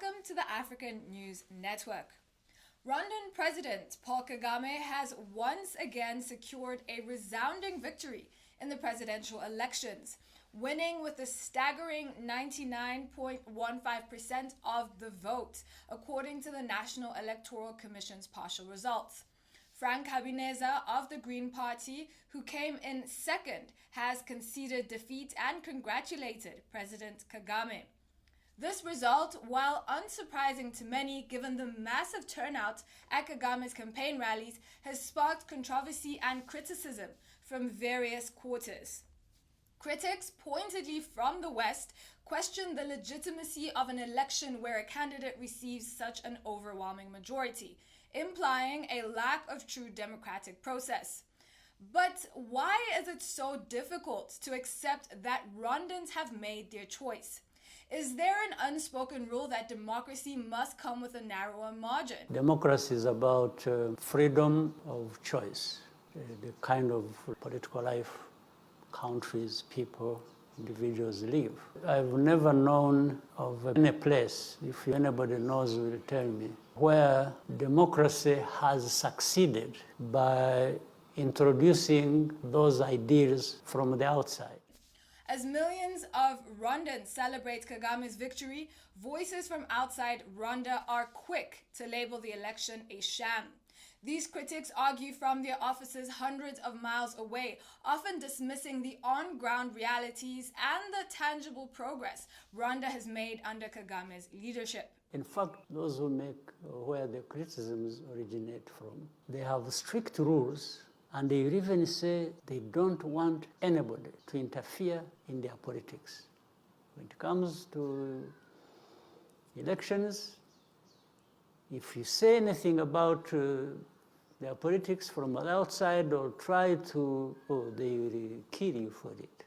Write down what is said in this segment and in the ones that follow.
Welcome to the African News Network. Rwandan President Paul Kagame has once again secured a resounding victory in the presidential elections, winning with a staggering 99.15% of the vote, according to the National Electoral Commission's partial results. Frank Habineza of the Green Party, who came in second, has conceded defeat and congratulated President Kagame. This result, while unsurprising to many given the massive turnout at Kagame's campaign rallies, has sparked controversy and criticism from various quarters. Critics, pointedly from the West, question the legitimacy of an election where a candidate receives such an overwhelming majority, implying a lack of true democratic process. But why is it so difficult to accept that Rwandans have made their choice? Is there an unspoken rule that democracy must come with a narrower margin? Democracy is about freedom of choice, the kind of political life countries, people, individuals live. I've never known of any place, if anybody knows will tell me, where democracy has succeeded by introducing those ideas from the outside. As millions of Rwandans celebrate Kagame's victory, voices from outside Rwanda are quick to label the election a sham. These critics argue from their offices hundreds of miles away, often dismissing the on-ground realities and the tangible progress Rwanda has made under Kagame's leadership. In fact, those who make where the criticisms originate from, they have strict rules. And they even say they don't want anybody to interfere in their politics. When it comes to elections, if you say anything about their politics from the outside or try to, they will kill you for it.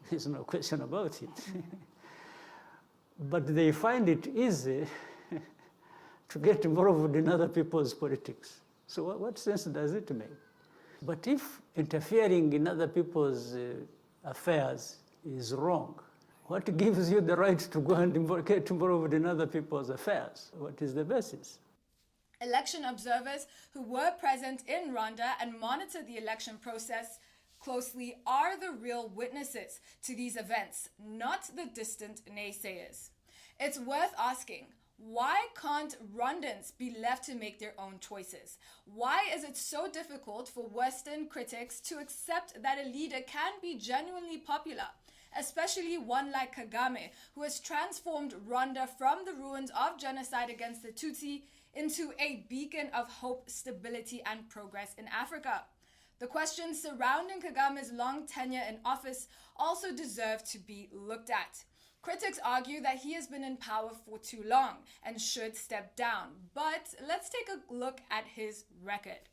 There's no question about it. But they find it easy to get involved in other people's politics. So what sense does it make? But if interfering in other people's affairs is wrong, what gives you the right to go and get involved in other people's affairs? What is the basis? Election observers who were present in Rwanda and monitored the election process closely are the real witnesses to these events, not the distant naysayers. It's worth asking, why can't Rwandans be left to make their own choices? Why is it so difficult for Western critics to accept that a leader can be genuinely popular, especially one like Kagame, who has transformed Rwanda from the ruins of genocide against the Tutsi into a beacon of hope, stability, and progress in Africa? The questions surrounding Kagame's long tenure in office also deserve to be looked at. Critics argue that he has been in power for too long and should step down. But let's take a look at his record.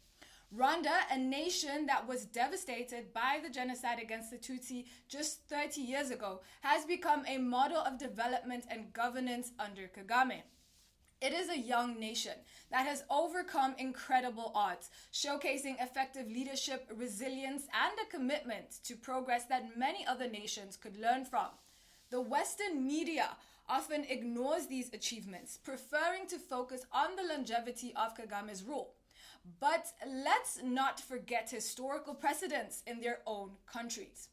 Rwanda, a nation that was devastated by the genocide against the Tutsi just 30 years ago, has become a model of development and governance under Kagame. It is a young nation that has overcome incredible odds, showcasing effective leadership, resilience, and a commitment to progress that many other nations could learn from. The Western media often ignores these achievements, preferring to focus on the longevity of Kagame's rule. But let's not forget historical precedents in their own countries.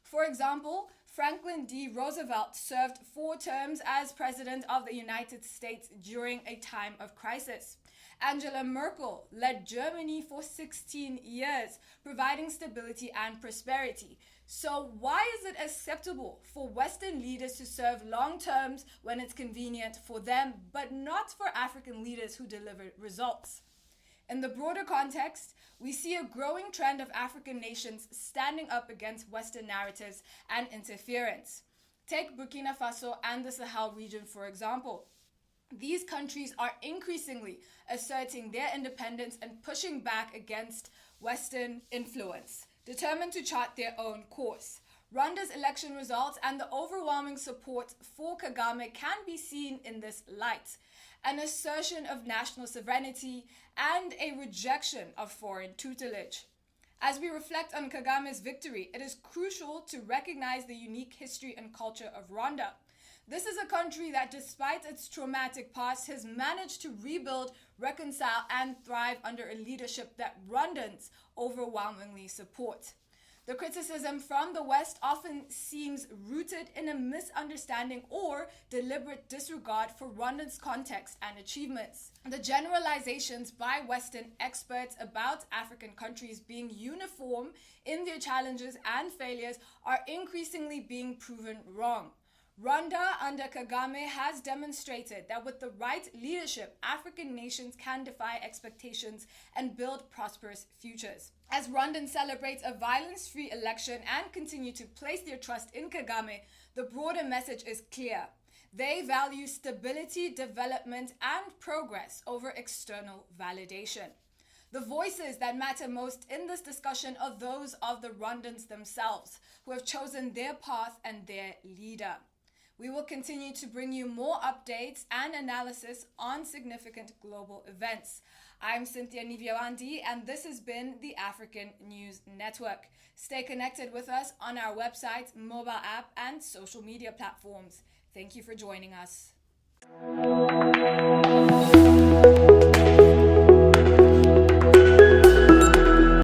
For example, Franklin D. Roosevelt served 4 terms as President of the United States during a time of crisis. Angela Merkel led Germany for 16 years, providing stability and prosperity. So why is it acceptable for Western leaders to serve long terms when it's convenient for them, but not for African leaders who deliver results? In the broader context, we see a growing trend of African nations standing up against Western narratives and interference. Take Burkina Faso and the Sahel region, for example. These countries are increasingly asserting their independence and pushing back against Western influence, determined to chart their own course. Rwanda's election results and the overwhelming support for Kagame can be seen in this light: an assertion of national sovereignty and a rejection of foreign tutelage. As we reflect on Kagame's victory, it is crucial to recognize the unique history and culture of Rwanda. This is a country that, despite its traumatic past, has managed to rebuild, reconcile, and thrive under a leadership that Rwandans overwhelmingly support. The criticism from the West often seems rooted in a misunderstanding or deliberate disregard for Rwanda's context and achievements. The generalizations by Western experts about African countries being uniform in their challenges and failures are increasingly being proven wrong. Rwanda under Kagame has demonstrated that with the right leadership, African nations can defy expectations and build prosperous futures. As Rwandans celebrate a violence-free election and continue to place their trust in Kagame, the broader message is clear. They value stability, development, and progress over external validation. The voices that matter most in this discussion are those of the Rwandans themselves, who have chosen their path and their leader. We will continue to bring you more updates and analysis on significant global events. I'm Cynthia Nivyawandi, and this has been the African News Network. Stay connected with us on our website, mobile app, and social media platforms. Thank you for joining us.